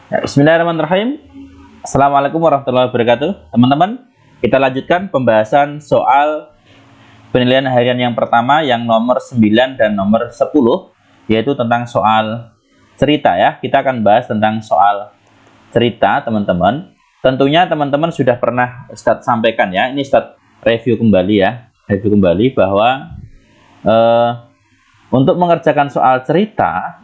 Ya, Bismillahirrahmanirrahim. Assalamualaikum warahmatullahi wabarakatuh. Teman-teman, kita lanjutkan pembahasan soal penilaian harian yang pertama yang nomor 9 dan nomor 10, yaitu tentang soal cerita ya. Kita akan bahas tentang soal cerita, teman-teman. Tentunya teman-teman sudah pernah Ustadz sampaikan ya. Ini Ustadz review kembali ya. Review kembali bahwa untuk mengerjakan soal cerita,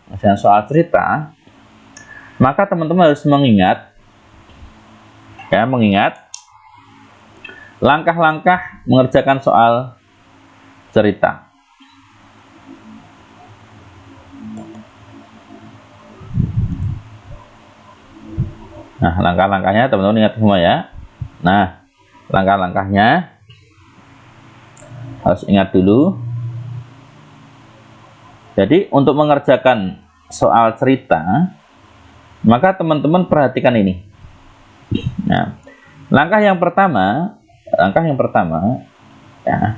maka teman-teman harus mengingat langkah-langkah mengerjakan soal cerita. Nah, langkah-langkahnya teman-teman ingat semua ya. Nah, langkah-langkahnya harus ingat dulu. Jadi, untuk mengerjakan soal cerita, maka teman-teman perhatikan ini. Nah, langkah yang pertama ya,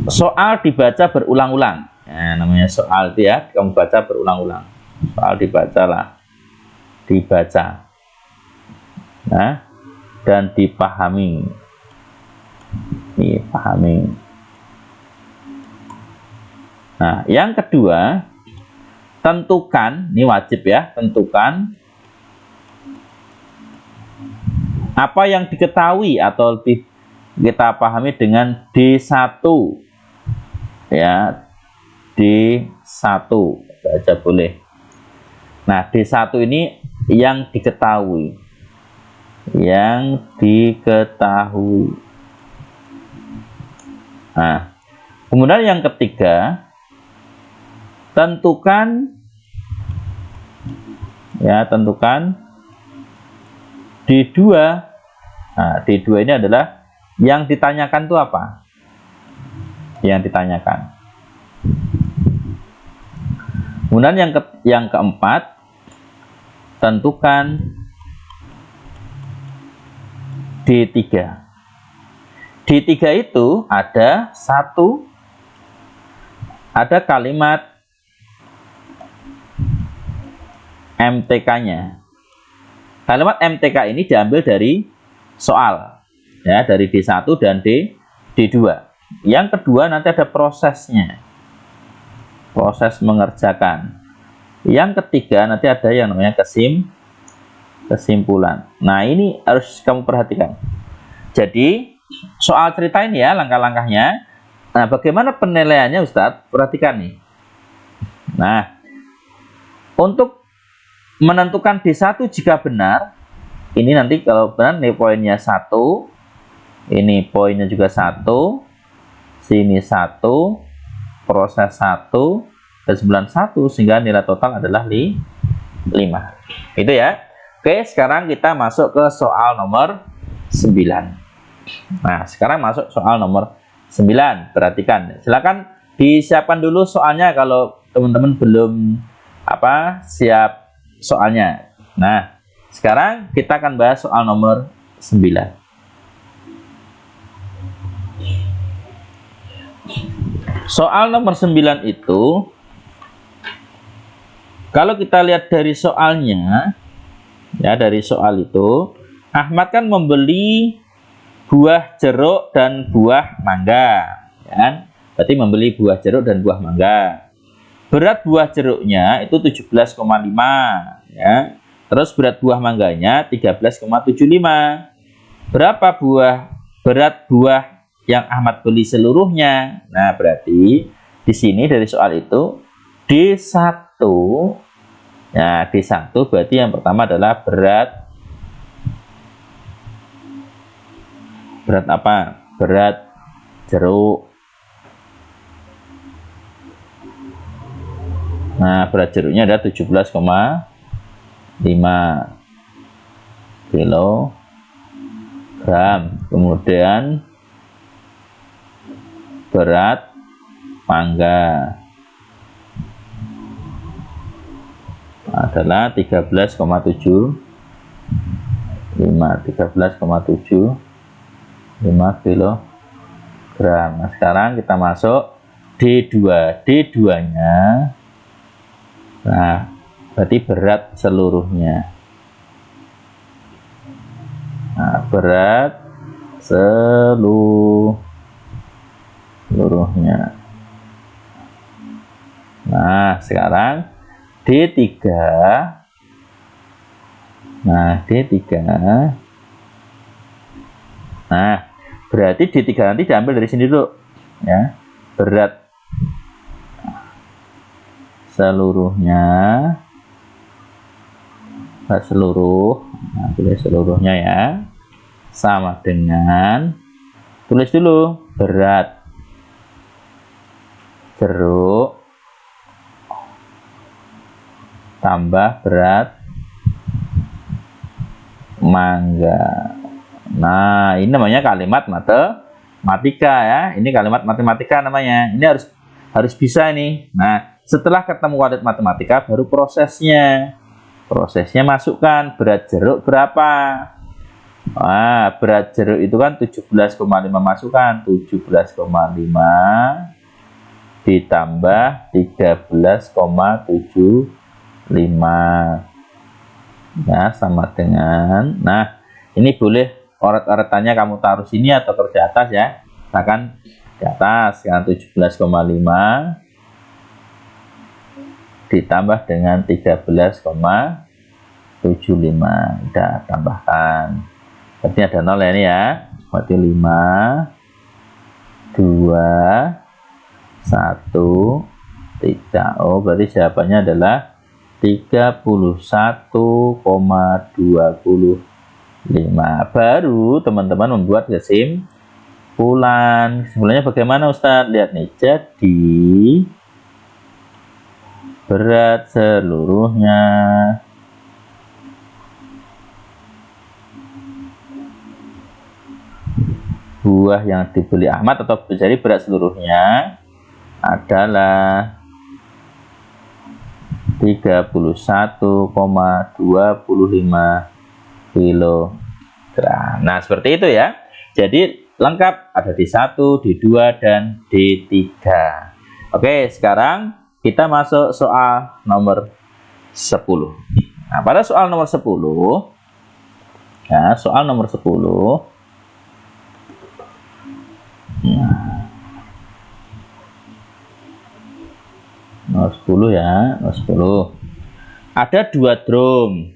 soal dibaca berulang-ulang. Nah, namanya soal itu ya, kamu baca berulang-ulang. Soal dibaca. Nah, dan dipahami. Nah, yang kedua, tentukan, ini wajib ya, tentukan apa yang diketahui atau lebih kita pahami dengan D1 ya, D1 baca boleh. Nah, D1 ini yang diketahui, Nah, kemudian yang ketiga, tentukan D2. Nah, D2 ini adalah yang ditanyakan itu apa? Yang ditanyakan. Kemudian yang keempat, tentukan D3. D3 itu ada kalimat MTK-nya. Kalimat MTK ini diambil dari soal ya, dari D1 dan D2. Yang kedua nanti ada prosesnya, proses mengerjakan. Yang ketiga nanti ada yang namanya kesimpulan. Nah, ini harus kamu perhatikan. Jadi soal cerita ini ya, langkah-langkahnya. Nah, bagaimana penilaiannya Ustadz? Perhatikan nih. Nah, untuk menentukan D1 jika benar, ini nanti kalau benar nih poinnya 1, ini poinnya juga 1, sini 1, proses 1, kesimpulan 1, sehingga nilai total adalah 5. Itu ya. Oke, sekarang kita masuk ke soal nomor 9. Nah, sekarang masuk soal nomor 9. Perhatikan, silakan disiapkan dulu soalnya kalau teman-teman belum siap soalnya. Nah, sekarang kita akan bahas soal nomor 9. Soal nomor 9 itu, kalau kita lihat dari soalnya, ya, dari soal itu, Ahmad kan membeli buah jeruk dan buah mangga, ya. Berarti membeli buah jeruk dan buah mangga. Berat buah jeruknya itu 17,5 ya. Terus berat buah mangganya 13,75. Berapa berat buah yang Ahmad beli seluruhnya? Nah, berarti di sini dari soal itu D1. Nah, D1 berarti yang pertama adalah berat apa? Berat jeruk. Nah, berat jeruknya ada 17,5 kilogram. Kemudian berat mangga adalah 13,75 kilogram. Nah, sekarang kita masuk D2. D2-nya, nah, berarti berat seluruhnya. berat seluruhnya. Nah, sekarang D3. Nah, D3. Nah, berarti D3 nanti diambil dari sini dulu. Ya, berat seluruhnya. Berat seluruh. Nah, tulis seluruhnya ya. Sama dengan, tulis dulu, berat jeruk tambah berat mangga. Nah, ini namanya kalimat matematika ya. Ini kalimat matematika namanya. Ini harus bisa ini. Nah, setelah ketemu kalimat matematika baru prosesnya. Prosesnya masukkan berat jeruk berapa. Nah, berat jeruk itu kan 17,5, masukkan 17,5 ditambah 13,75. Nah, sama dengan, nah ini boleh oret-oretannya kamu taruh sini atau taruh di atas ya. Misalkan di atas yang 17,5 ditambah dengan 13,75. Udah tambahkan. Berarti ada 0 ya ini ya. Berarti 5, 2, 1, 3. Oh, berarti jawabannya adalah 31,25. Baru teman-teman membuat kesimpulan. Kesimpulannya bagaimana Ustadz? Lihat nih. Jadi berat seluruhnya buah yang dibeli Ahmad atau jadi berat seluruhnya adalah 31,25 kilogram. Nah, seperti itu ya. Jadi lengkap ada D1, D2, dan D3. Oke, sekarang kita masuk soal nomor 10. Nah, pada soal nomor 10 ya, soal nomor 10. Nomor 10 ya, nomor 10. Ada dua drum.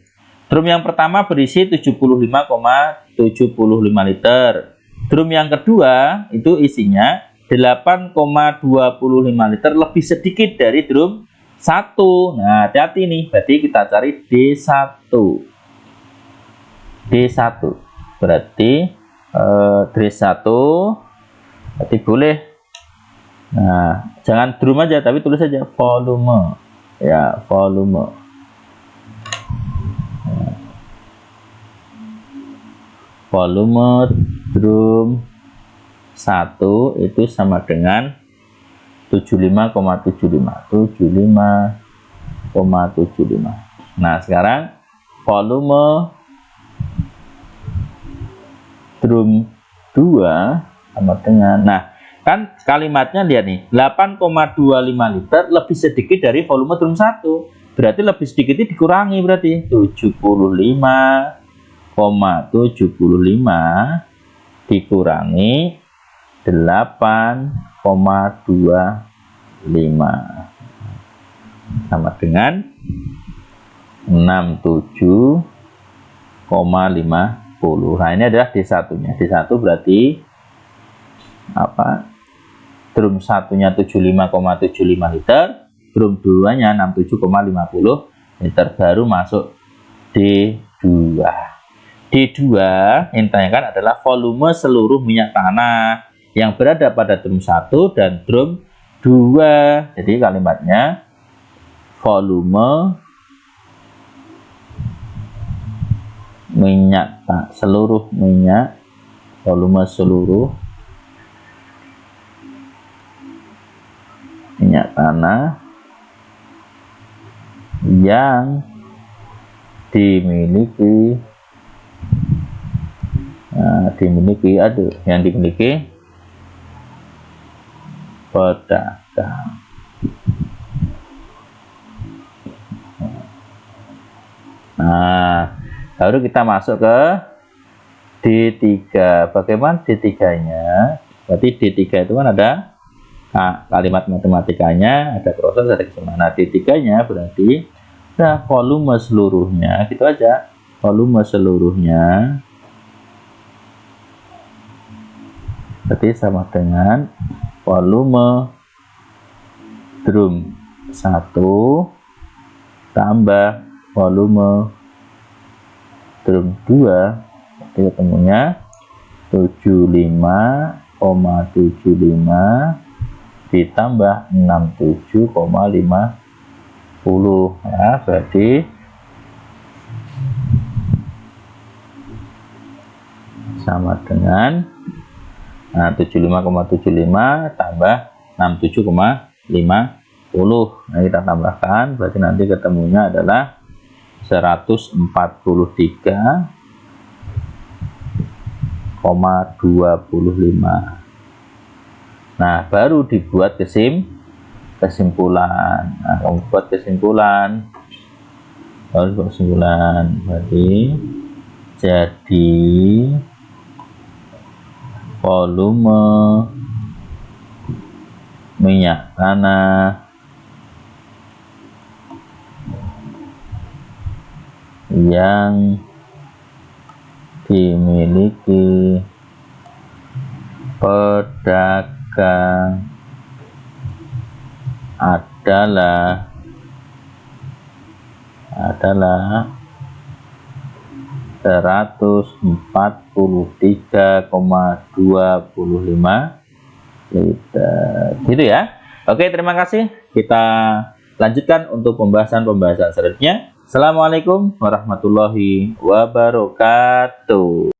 Drum yang pertama berisi 75,75 liter. Drum yang kedua itu isinya 8,25 liter, lebih sedikit dari drum 1. Nah, hati-hati nih. Berarti kita cari D1. D1. Berarti D1 berarti boleh. Nah, jangan drum aja, tapi tulis aja volume. Ya, volume. Volume drum 1 itu sama dengan 75,75. Nah, sekarang volume drum 2 sama dengan, nah kan kalimatnya lihat nih, 8,25 liter lebih sedikit dari volume drum 1. Berarti lebih sedikit itu dikurangi, berarti 75,75 dikurangi 8,25 sama dengan 67,50. Nah, ini adalah D1-nya. D1 berarti apa? Drum 1-nya 75,75 liter, drum 2-nya 67,50 liter, baru masuk D2. D2 yang ditanyakan adalah volume seluruh minyak tanah yang berada pada drum 1 dan drum 2. Jadi kalimatnya volume minyak seluruh minyak, volume seluruh minyak tanah yang dimiliki yang dimiliki pedagang. Nah, baru kita masuk ke D3. Bagaimana D3-nya? Berarti D3 itu kan ada kalimat matematikanya, ada proses, ada keseluruhan. Nah, D3-nya berarti volume seluruhnya, gitu aja. Volume seluruhnya berarti sama dengan volume drum 1 tambah volume drum 2, jadi ketemunya 75,75 ditambah 67,50 ya, berarti sama dengan 75,75 tambah 67,50. Nah, kita tambahkan, berarti nanti ketemunya adalah 143,25. Nah, baru dibuat kesimpulan. Nah, kamu buat kesimpulan. Berarti jadi volume minyak tanah yang dimiliki pedagang adalah 143,25 liter. Gitu ya. Oke, terima kasih. Kita lanjutkan untuk pembahasan selanjutnya. Assalamualaikum warahmatullahi wabarakatuh.